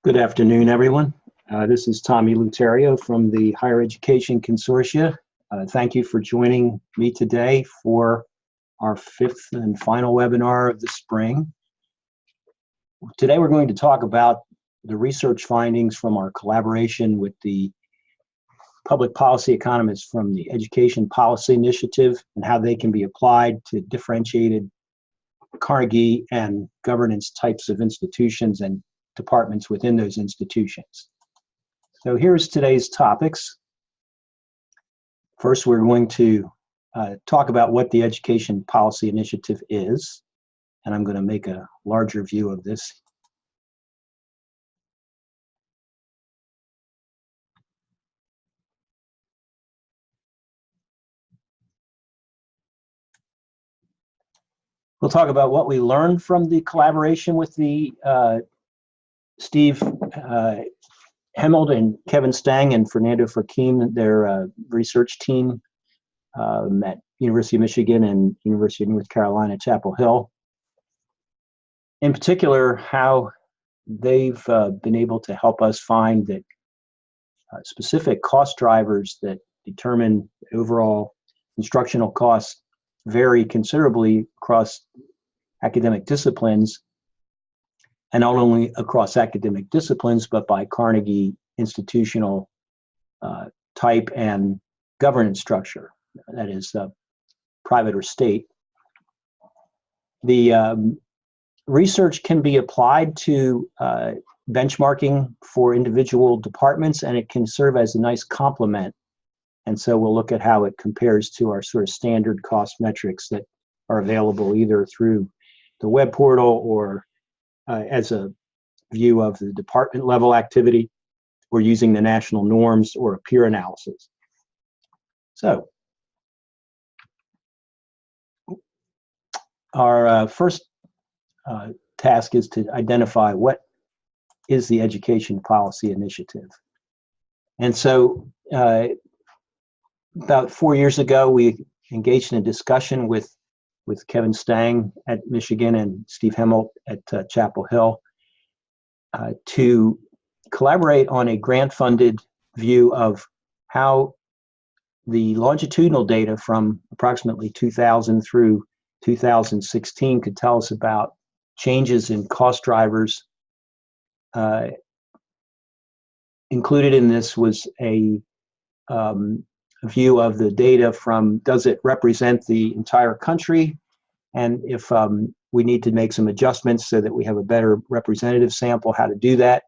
Good afternoon, everyone. This is Tommy Luterio from the Higher Education Consortia. Thank you for joining me today for our fifth and final webinar of the spring. Today we're going to talk about the research findings from our collaboration with the public policy economists from the Education Policy Initiative and how they can be applied to differentiated Carnegie and governance types of institutions and departments within those institutions. So here's today's topics. First, we're going to talk about what the Education Policy Initiative is, and I'm going to make a larger view of this. We'll talk about what we learned from the collaboration with the Steve Hemelt and Kevin Stang and Fernando Furquim, their research team at University of Michigan and University of North Carolina, Chapel Hill. In particular, how they've been able to help us find that specific cost drivers that determine overall instructional costs vary considerably across academic disciplines, and not only across academic disciplines, but by Carnegie institutional type and governance structure, that is private or state. The research can be applied to benchmarking for individual departments, and it can serve as a nice complement. And so we'll look at how it compares to our sort of standard cost metrics that are available either through the web portal or as a view of the department level activity, or using the national norms or a peer analysis. So our first task is to identify what is the Education Policy Initiative. And so about 4 years ago, we engaged in a discussion with Kevin Stang at Michigan and Steve Hemelt at Chapel Hill to collaborate on a grant-funded view of how the longitudinal data from approximately 2000 through 2016 could tell us about changes in cost drivers. Included in this was a view of the data from, does it represent the entire country, and if we need to make some adjustments so that we have a better representative sample, how to do that,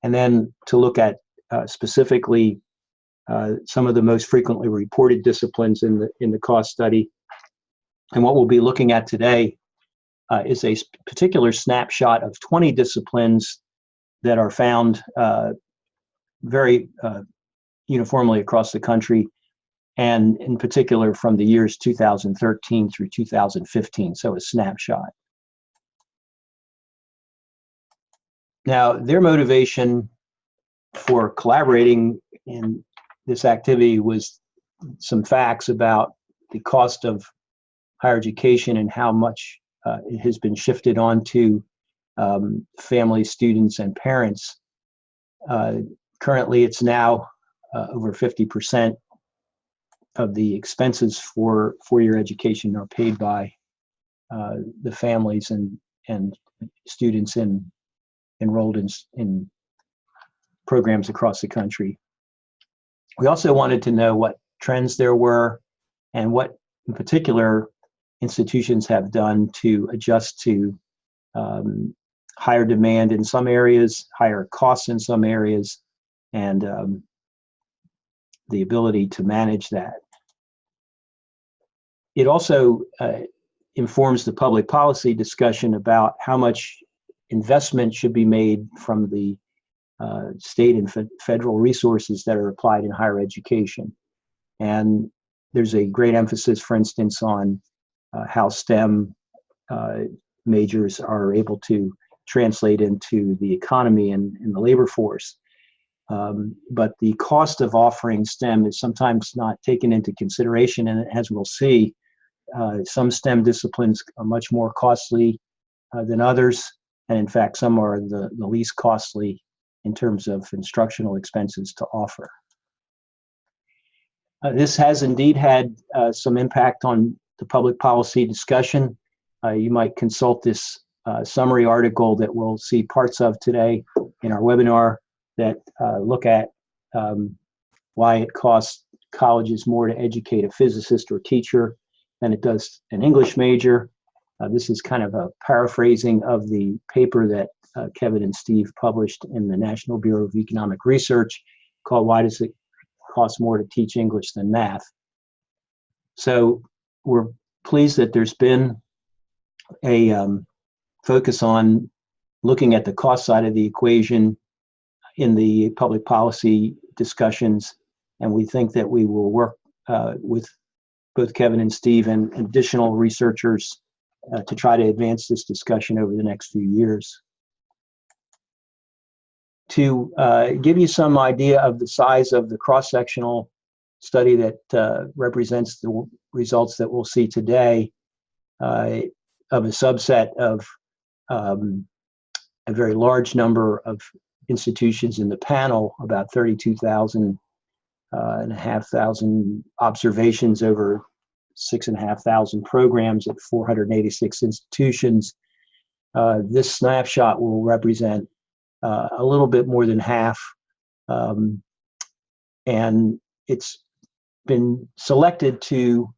and then to look at specifically some of the most frequently reported disciplines in the cost study. And what we'll be looking at today is a particular snapshot of 20 disciplines that are found very uniformly across the country, and in particular from the years 2013 through 2015, so a snapshot. Now, their motivation for collaborating in this activity was some facts about the cost of higher education and how much it has been shifted onto families, students, and parents. Currently, it's now over 50% of the expenses for four-year education are paid by the families and students enrolled in programs across the country. We also wanted to know what trends there were and what, in particular, institutions have done to adjust to higher demand in some areas, higher costs in some areas, and the ability to manage that. It also informs the public policy discussion about how much investment should be made from the state and federal resources that are applied in higher education. And there's a great emphasis, for instance, on how STEM majors are able to translate into the economy and in the labor force. But the cost of offering STEM is sometimes not taken into consideration, and as we'll see, some STEM disciplines are much more costly than others, and in fact, some are the least costly in terms of instructional expenses to offer. This has indeed had some impact on the public policy discussion. You might consult this summary article that we'll see parts of today in our webinar that look at why it costs colleges more to educate a physicist or teacher than it does an English major. This is kind of a paraphrasing of the paper that Kevin and Steve published in the National Bureau of Economic Research called "Why Does It Cost More to Teach English Than Math?" So we're pleased that there's been a focus on looking at the cost side of the equation in the public policy discussions, and we think that we will work with both Kevin and Steve and additional researchers to try to advance this discussion over the next few years. To give you some idea of the size of the cross-sectional study that represents the results that we'll see today of a subset of a very large number of institutions in the panel, about 32,000 and a half thousand observations over 6,500 programs at 486 institutions. This snapshot will represent a little bit more than half, and it's been selected to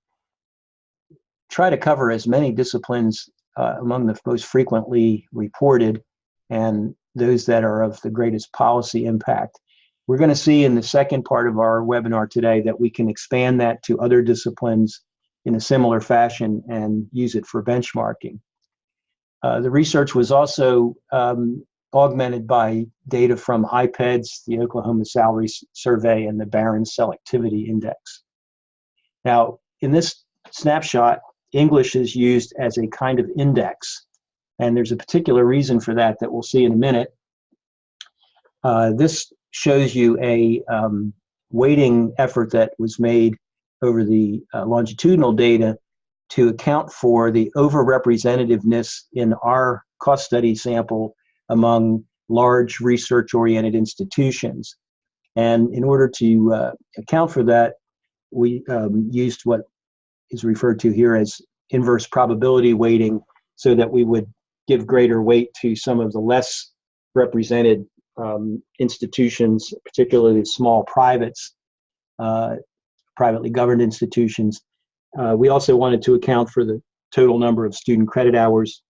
try to cover as many disciplines among the most frequently reported and those that are of the greatest policy impact. We're going to see in the second part of our webinar today that we can expand that to other disciplines in a similar fashion and use it for benchmarking. The research was also augmented by data from IPEDS, the Oklahoma Salary Survey, and the Barron's Selectivity Index. Now, in this snapshot, English is used as a kind of index, and there's a particular reason for that that we'll see in a minute. This shows you a weighting effort that was made over the longitudinal data to account for the overrepresentativeness in our cost study sample among large research-oriented institutions. And in order to account for that, we used what is referred to here as inverse probability weighting, so that we would give greater weight to some of the less represented institutions, particularly small privates, privately governed institutions. We also wanted to account for the total number of student credit hours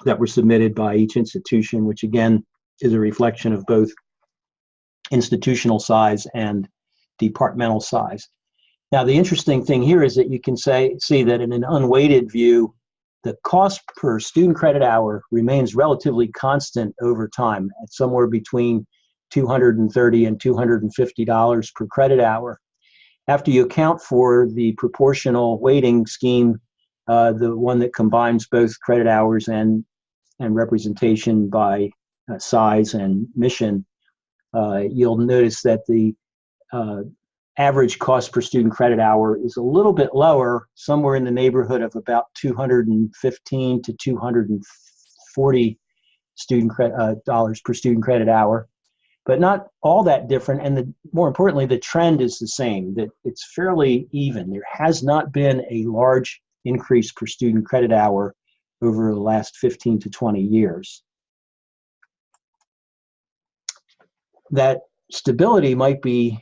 that were submitted by each institution, which again is a reflection of both institutional size and departmental size. Now, the interesting thing here is that you can see that in an unweighted view, the cost per student credit hour remains relatively constant over time at somewhere between $230 and $250 per credit hour. After you account for the proportional weighting scheme, the one that combines both credit hours and representation by size and mission, you'll notice that the average cost per student credit hour is a little bit lower, somewhere in the neighborhood of about $215 to $240 dollars per student credit hour, but not all that different. And more importantly, the trend is the same, that it's fairly even. There has not been a large increase per student credit hour over the last 15 to 20 years. That stability might be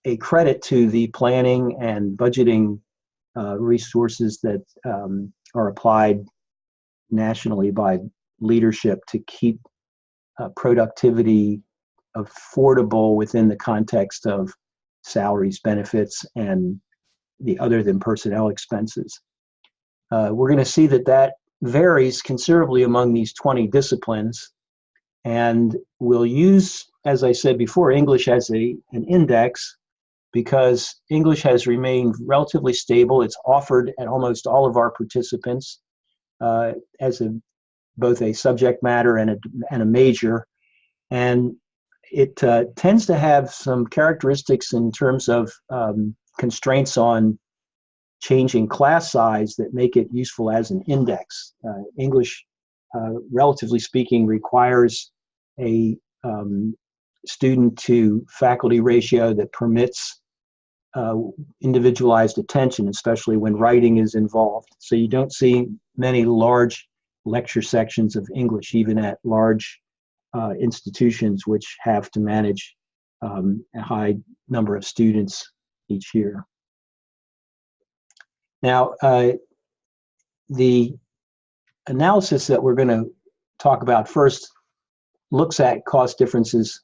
a credit to the planning and budgeting resources that are applied nationally by leadership to keep productivity affordable within the context of salaries, benefits, and the other than personnel expenses. We're going to see that that varies considerably among these 20 disciplines, and we'll use, as I said before, English as an index, because English has remained relatively stable. It's offered at almost all of our participants as both a subject matter and a major. And it tends to have some characteristics in terms of constraints on changing class size that make it useful as an index. English, relatively speaking, requires a student to faculty ratio that permits individualized attention, especially when writing is involved. So you don't see many large lecture sections of English, even at large institutions which have to manage a high number of students each year. Now, the analysis that we're going to talk about first looks at cost differences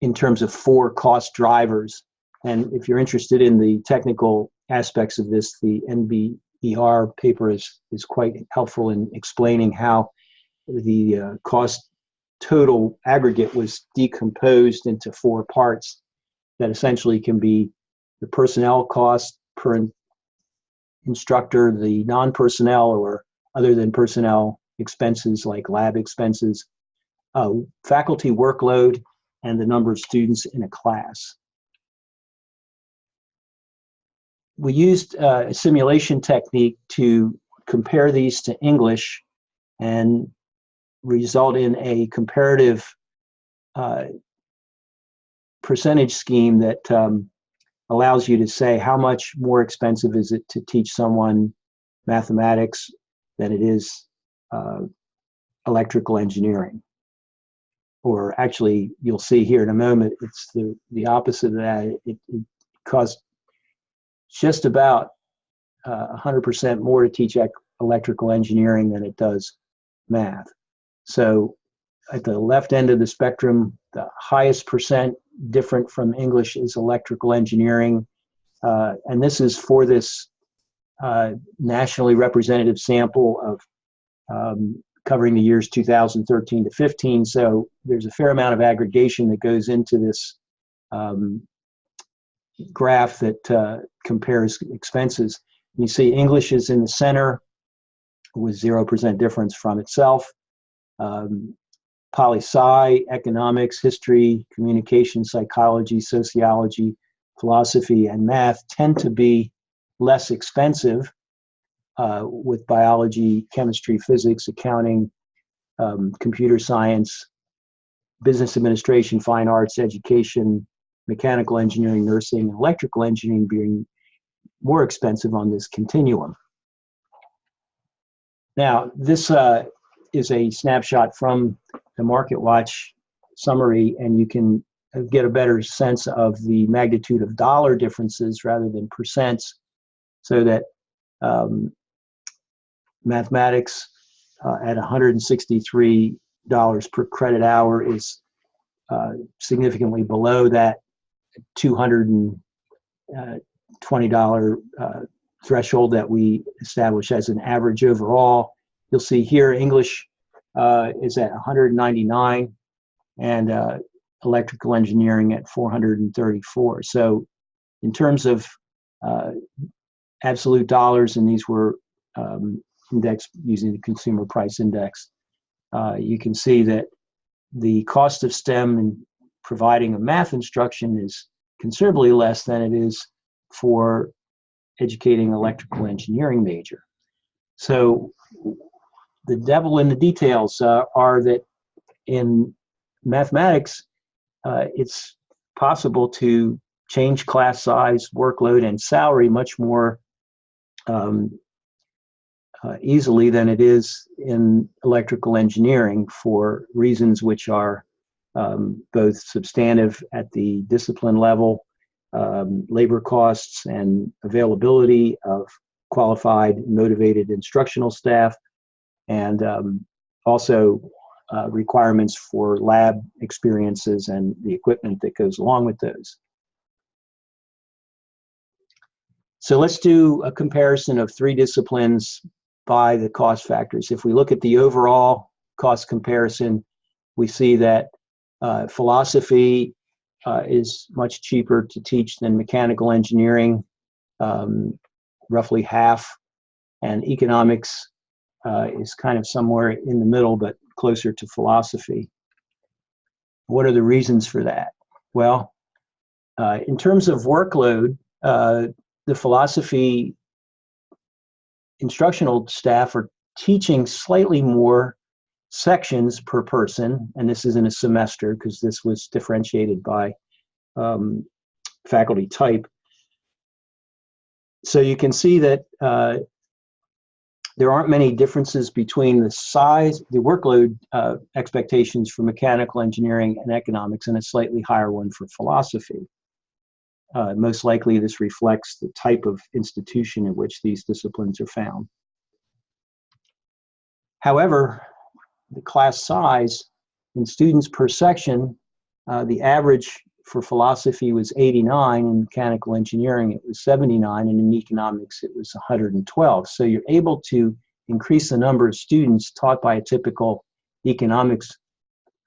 in terms of 4 cost drivers. And if you're interested in the technical aspects of this, the NBER paper is quite helpful in explaining how the cost total aggregate was decomposed into 4 parts that essentially can be the personnel cost per instructor, the non-personnel or other than personnel expenses like lab expenses, faculty workload, and the number of students in a class. We used a simulation technique to compare these to English and result in a comparative percentage scheme that allows you to say how much more expensive is it to teach someone mathematics than it is electrical engineering. Or actually, you'll see here in a moment, it's the opposite of that. It costs just about 100% more to teach electrical engineering than it does math. So at the left end of the spectrum, the highest percent different from English is electrical engineering. And this is for this nationally representative sample of covering the years 2013 to 15. So there's a fair amount of aggregation that goes into this graph that compares expenses. You see English is in the center with 0% difference from itself. Poli-sci, economics, history, communication, psychology, sociology, philosophy, and math tend to be less expensive, with biology, chemistry, physics, accounting, computer science, business administration, fine arts, education, mechanical engineering, nursing, and electrical engineering being more expensive on this continuum. Now, this is a snapshot from the MarketWatch summary, and you can get a better sense of the magnitude of dollar differences rather than percents, so that mathematics at $163 per credit hour is significantly below that $220 threshold that we establish as an average overall. You'll see here English is at $199 and electrical engineering at $434. So in terms of absolute dollars, and these were indexed using the consumer price index, you can see that the cost of STEM and providing a math instruction is considerably less than it is for educating an electrical engineering major. So the devil in the details are that in mathematics, it's possible to change class size, workload, and salary much more easily than it is in electrical engineering, for reasons which are both substantive at the discipline level, labor costs and availability of qualified, motivated instructional staff, and also requirements for lab experiences and the equipment that goes along with those. So let's do a comparison of 3 disciplines by the cost factors. If we look at the overall cost comparison, we see that philosophy is much cheaper to teach than mechanical engineering, roughly half, and economics is kind of somewhere in the middle, but closer to philosophy. What are the reasons for that? Well, in terms of workload, the philosophy instructional staff are teaching slightly more sections per person, and this is in a semester because this was differentiated by faculty type. So you can see that there aren't many differences between the size, the workload expectations for mechanical engineering and economics, and a slightly higher one for philosophy. Most likely this reflects the type of institution in which these disciplines are found. However, the class size in students per section, the average for philosophy was 89, in mechanical engineering it was 79, and in economics it was 112. So you're able to increase the number of students taught by a typical economics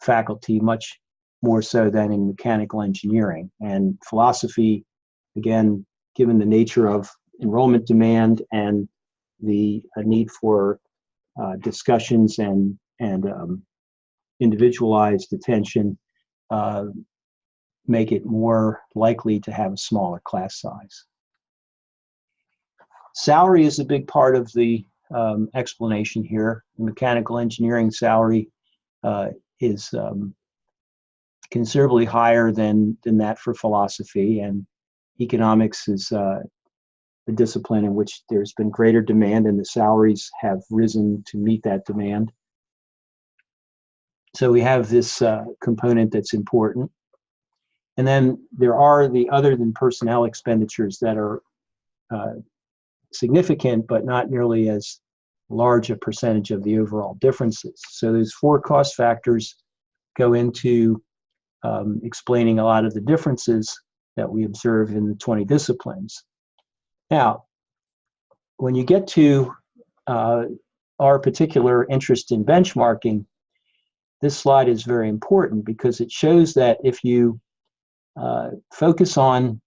faculty much more so than in mechanical engineering. And philosophy, again, given the nature of enrollment demand and the need for discussions and individualized attention, make it more likely to have a smaller class size. Salary is a big part of the explanation here. The mechanical engineering salary is considerably higher than that for philosophy, and economics is a discipline in which there's been greater demand and the salaries have risen to meet that demand. So we have this component that's important. And then there are the other than personnel expenditures that are significant, but not nearly as large a percentage of the overall differences. So those four cost factors go into explaining a lot of the differences that we observe in the 20 disciplines. Now, when you get to our particular interest in benchmarking, this slide is very important because it shows that if you focus on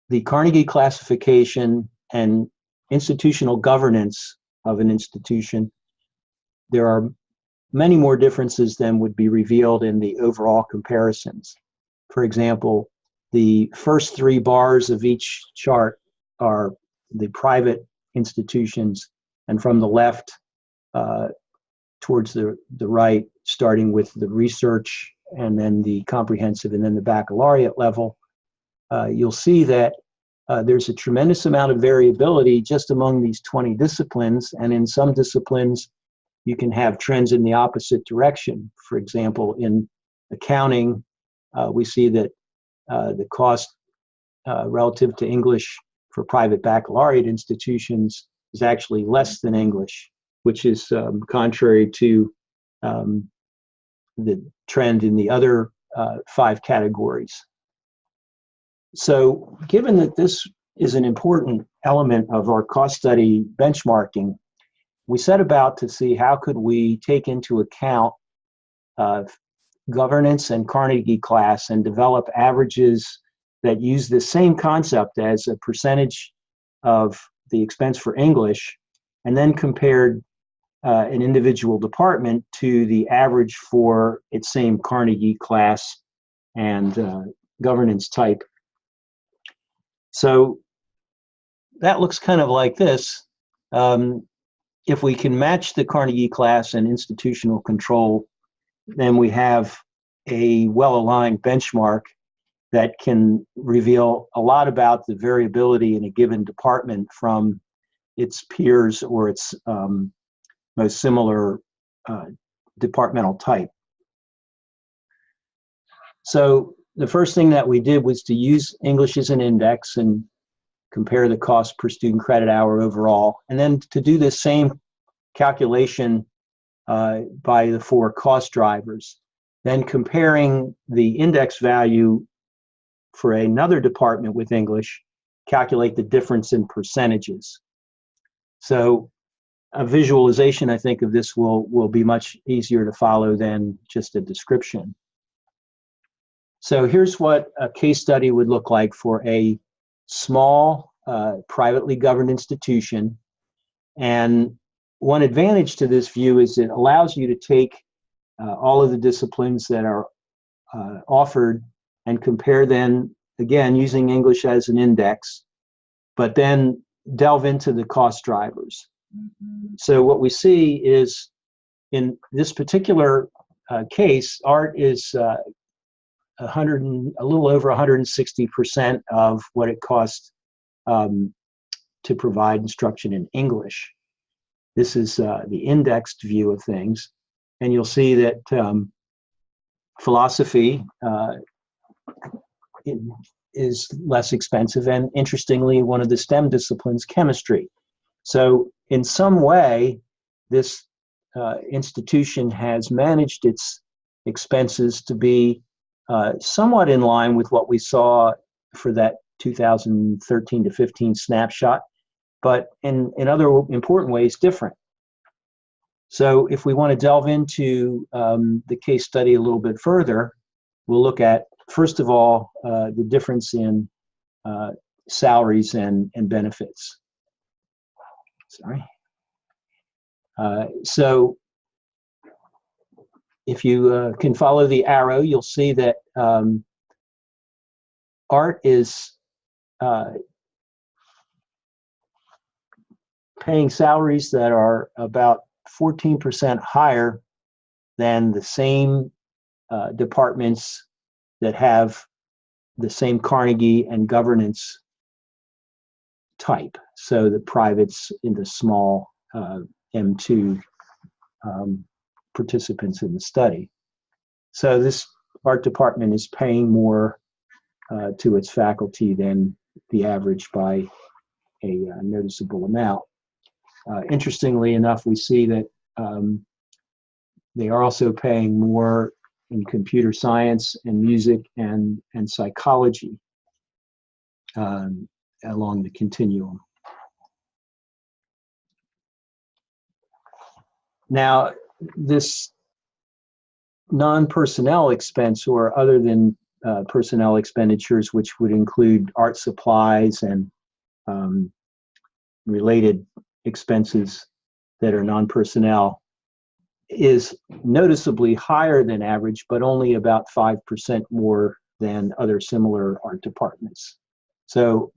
the Carnegie classification and institutional governance of an institution, there are many more differences than would be revealed in the overall comparisons. For example, the first three bars of each chart are the private institutions, and from the left towards the right, starting with the research and then the comprehensive and then the baccalaureate level, you'll see that there's a tremendous amount of variability just among these 20 disciplines, and in some disciplines you can have trends in the opposite direction. For example, in accounting, we see that the cost relative to English for private baccalaureate institutions is actually less than English, which is contrary to the trend in the other 5 categories. So given that this is an important element of our cost study benchmarking, we set about to see how could we take into account governance and Carnegie class and develop averages that use the same concept as a percentage of the expense for English, and then compared an individual department to the average for its same Carnegie class and governance type. So that looks kind of like this. If we can match the Carnegie class and institutional control, then we have a well-aligned benchmark that can reveal a lot about the variability in a given department from its peers or its most similar departmental type. So the first thing that we did was to use English as an index and compare the cost per student credit hour overall, and then to do the same calculation by the 4 cost drivers. Then comparing the index value for another department with English, calculate the difference in percentages. So a visualization, I think, of this will be much easier to follow than just a description. So here's what a case study would look like for a small, privately governed institution. And one advantage to this view is it allows you to take all of the disciplines that are offered and compare them, again, using English as an index, but then delve into the cost drivers. So what we see is in this particular case, art is a little over 160% of what it costs to provide instruction in English. This is the indexed view of things, and you'll see that philosophy is less expensive, and interestingly, one of the STEM disciplines, chemistry. So in some way, this institution has managed its expenses to be somewhat in line with what we saw for that 2013 to 15 snapshot, but in other important ways different. So if we want to delve into the case study a little bit further, we'll look at, first of all, the difference in salaries and benefits. Sorry. So if you can follow the arrow, you'll see that art is paying salaries that are about 14% higher than the same departments that have the same Carnegie and governance type. So the privates in the small M2 participants in the study. So this art department is paying more to its faculty than the average by a noticeable amount. Interestingly enough, we see that they are also paying more in computer science and music and psychology along the continuum. Now, this non-personnel expense, or other than personnel expenditures, which would include art supplies and related expenses that are non-personnel, is noticeably higher than average, but only about 5% more than other similar art departments. So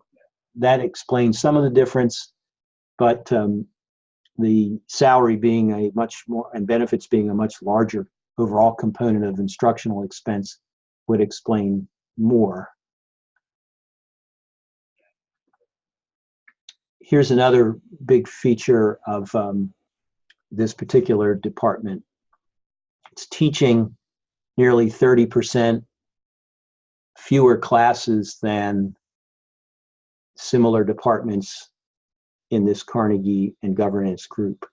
that explains some of the difference, but the salary being a much more, and benefits being a much larger overall component of instructional expense would explain more. Here's another big feature of this particular department. It's teaching nearly 30% fewer classes than similar departments in this Carnegie and governance group.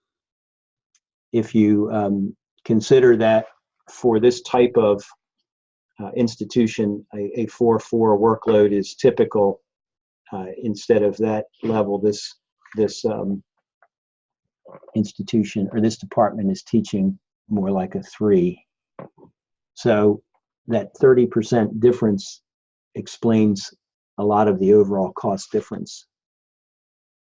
If you consider that for this type of institution, a 4-4 workload is typical, instead of that level, this institution or this department is teaching more like a 3. So that 30% difference explains a lot of the overall cost difference.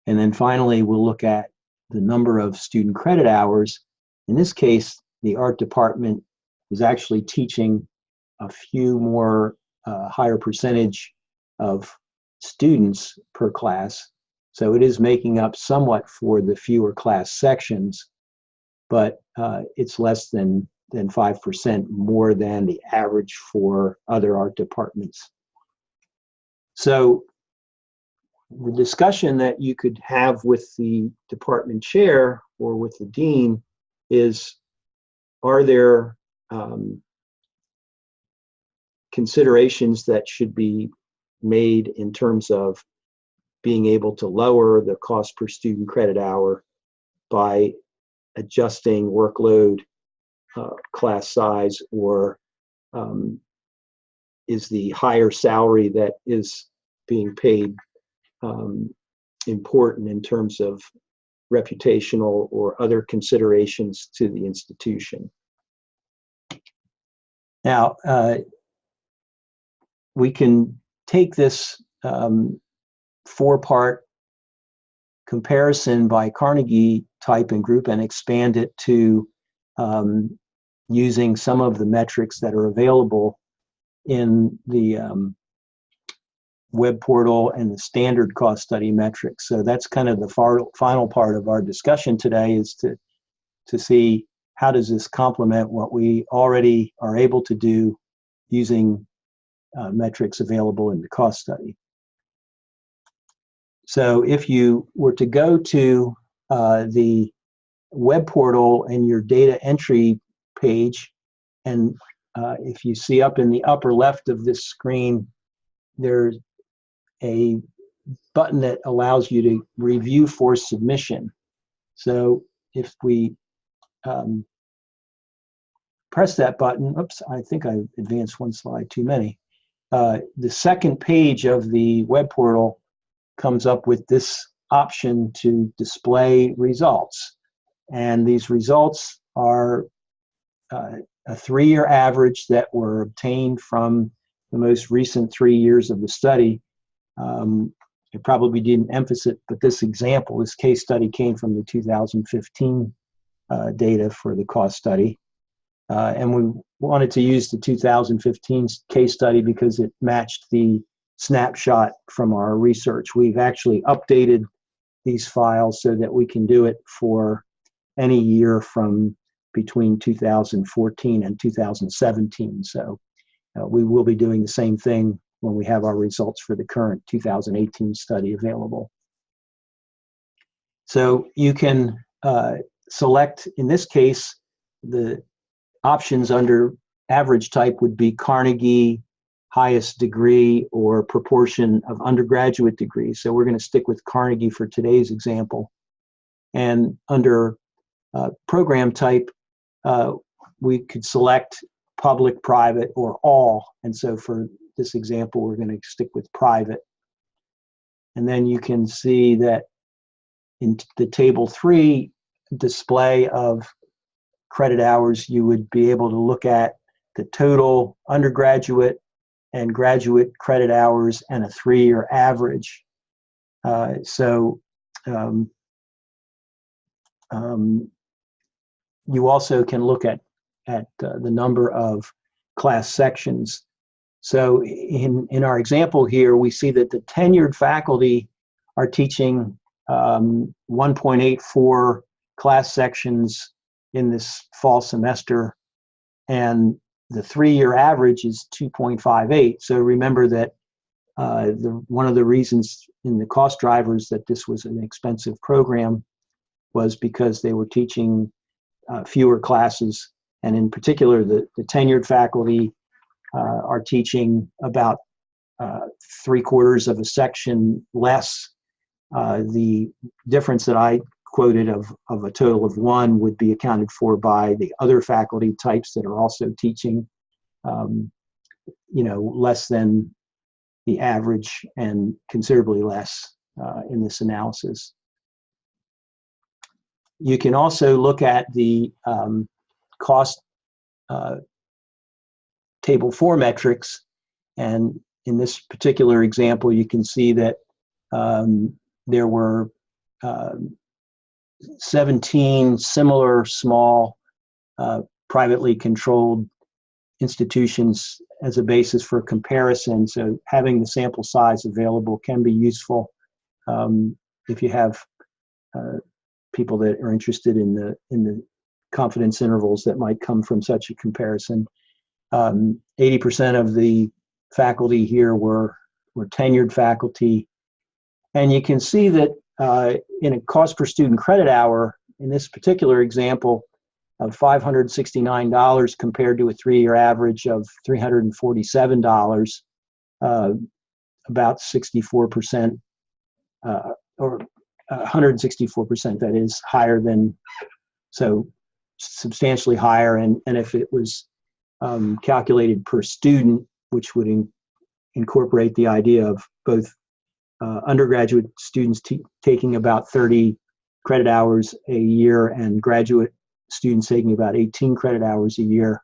And then finally, we'll look at the number of student credit hours. In this case, the art department is actually teaching a few more higher percentage of students per class. So it is making up somewhat for the fewer class sections, but it's less than 5% more than the average for other art departments. So the discussion that you could have with the department chair or with the dean is, are there considerations that should be made in terms of being able to lower the cost per student credit hour by adjusting workload, class size, or is the higher salary that is being paid important in terms of reputational or other considerations to the institution? Now, we can take this 4-part comparison by Carnegie type and group and expand it to using some of the metrics that are available in the web portal and the standard cost study metrics. So that's kind of the final part of our discussion today, is to see how does this complement what we already are able to do using metrics available in the cost study. So if you were to go to the web portal and your data entry page, and if you see up in the upper left of this screen, there's a button that allows you to review for submission. So if we press that button, oops, I think I advanced one slide too many. The second page of the web portal comes up with this option to display results. And these results are a 3-year average that were obtained from the most recent 3 years of the study. I probably didn't emphasize it, but this example, this case study came from the 2015 data for the cost study. And we wanted to use the 2015 case study because it matched the snapshot from our research. We've actually updated these files so that we can do it for any year from between 2014 and 2017. So we will be doing the same thing when we have our results for the current 2018 study available. So you can select, in this case, the options under average type would be Carnegie, highest degree, or proportion of undergraduate degrees. So we're going to stick with Carnegie for today's example. And under program type, we could select public, private, or all. And so for this example, we're going to stick with private. And then you can see that in the table 3 display of credit hours, you would be able to look at the total undergraduate and graduate credit hours and a 3-year average. You also can look at the number of class sections. So in our example here, we see that the tenured faculty are teaching 1.84 class sections in this fall semester, and the 3-year average is 2.58. So remember that one of the reasons in the cost drivers that this was an expensive program was because they were teaching fewer classes, and in particular, the tenured faculty are teaching about 3/4 of a section less. The difference that I quoted of a total of 1 would be accounted for by the other faculty types that are also teaching, less than the average and considerably less in this analysis. You can also look at the cost table 4 metrics, and in this particular example, you can see that there were 17 similar small privately controlled institutions as a basis for comparison. So having the sample size available can be useful if you have people that are interested in the confidence intervals that might come from such a comparison. 80% of the faculty here were tenured faculty. And you can see that in a cost per student credit hour, in this particular example of $569 compared to a 3-year average of $347, about 64%, or 164%, that is, higher than, so substantially higher. And if it was calculated per student, which would incorporate the idea of both undergraduate students taking about 30 credit hours a year and graduate students taking about 18 credit hours a year,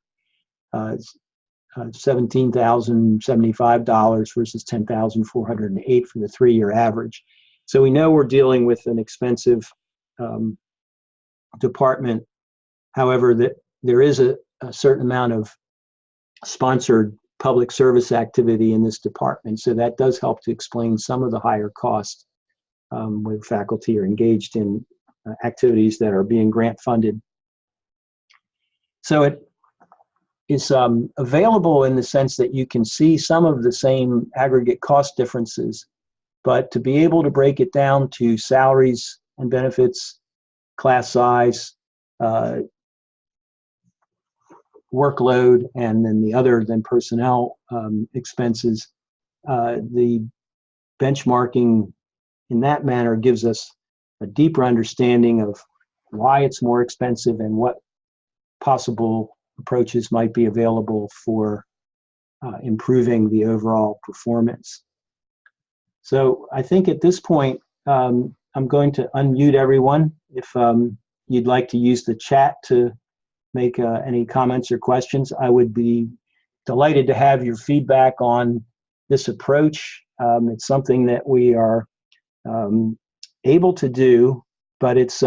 $17,075 versus $10,408 for the 3-year average. So we know we're dealing with an expensive department. However, that there is a certain amount of sponsored public service activity in this department, so that does help to explain some of the higher costs when faculty are engaged in activities that are being grant funded. So it is available in the sense that you can see some of the same aggregate cost differences, but to be able to break it down to salaries and benefits, class size, workload, and then the other than personnel expenses, the benchmarking in that manner gives us a deeper understanding of why it's more expensive and what possible approaches might be available for improving the overall performance. So I think at this point, I'm going to unmute everyone. If you'd like to use the chat to make any comments or questions, I would be delighted to have your feedback on this approach. It's something that we are able to do, but it's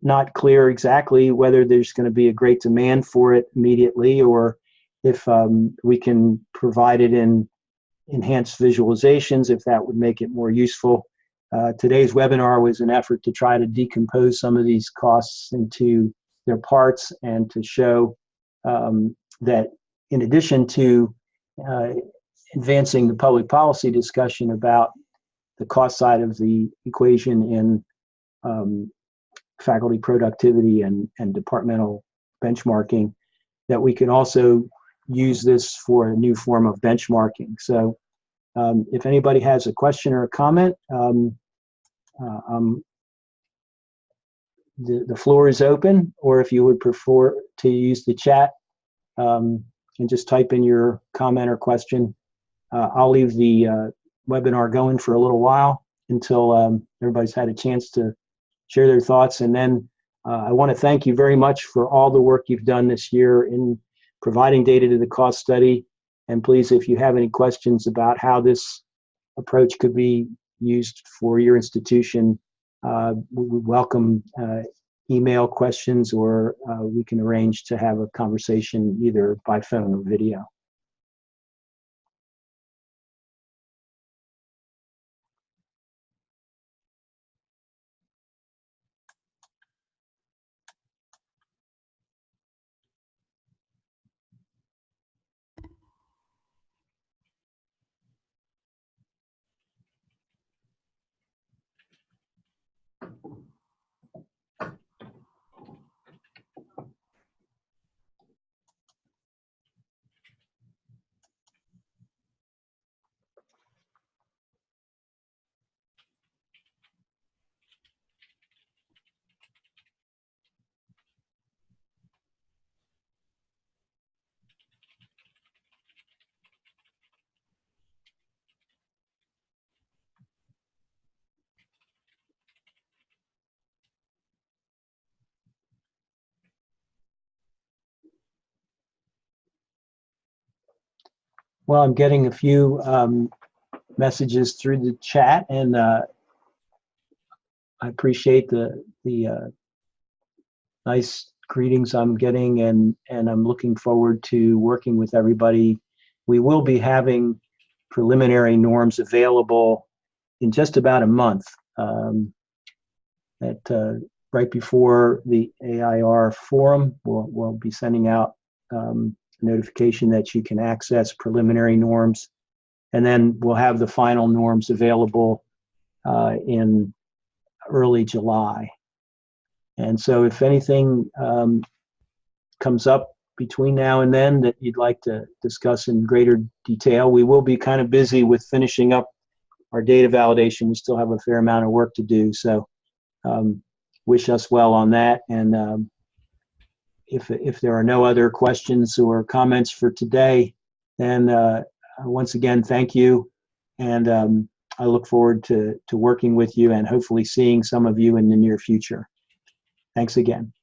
not clear exactly whether there's going to be a great demand for it immediately, or if we can provide it in enhanced visualizations, if that would make it more useful. Today's webinar was an effort to try to decompose some of these costs into their parts and to show that in addition to advancing the public policy discussion about the cost side of the equation in faculty productivity and departmental benchmarking, that we can also use this for a new form of benchmarking. So if anybody has a question or a comment, the floor is open, or if you would prefer to use the chat and just type in your comment or question, I'll leave the webinar going for a little while until everybody's had a chance to share their thoughts. And then I want to thank you very much for all the work you've done this year in providing data to the cost study. And please, if you have any questions about how this approach could be used for your institution, we would welcome email questions, or we can arrange to have a conversation either by phone or video. Well, I'm getting a few messages through the chat, and I appreciate the nice greetings I'm getting, and I'm looking forward to working with everybody. We will be having preliminary norms available in just about a month. Right before the AIR forum, we'll be sending out notification that you can access preliminary norms, and then we'll have the final norms available in early July. And so if anything comes up between now and then that you'd like to discuss in greater detail, we will be kind of busy with finishing up our data validation. We still have a fair amount of work to do, so wish us well on that. And if there are no other questions or comments for today, then once again, thank you. And I look forward to working with you and hopefully seeing some of you in the near future. Thanks again.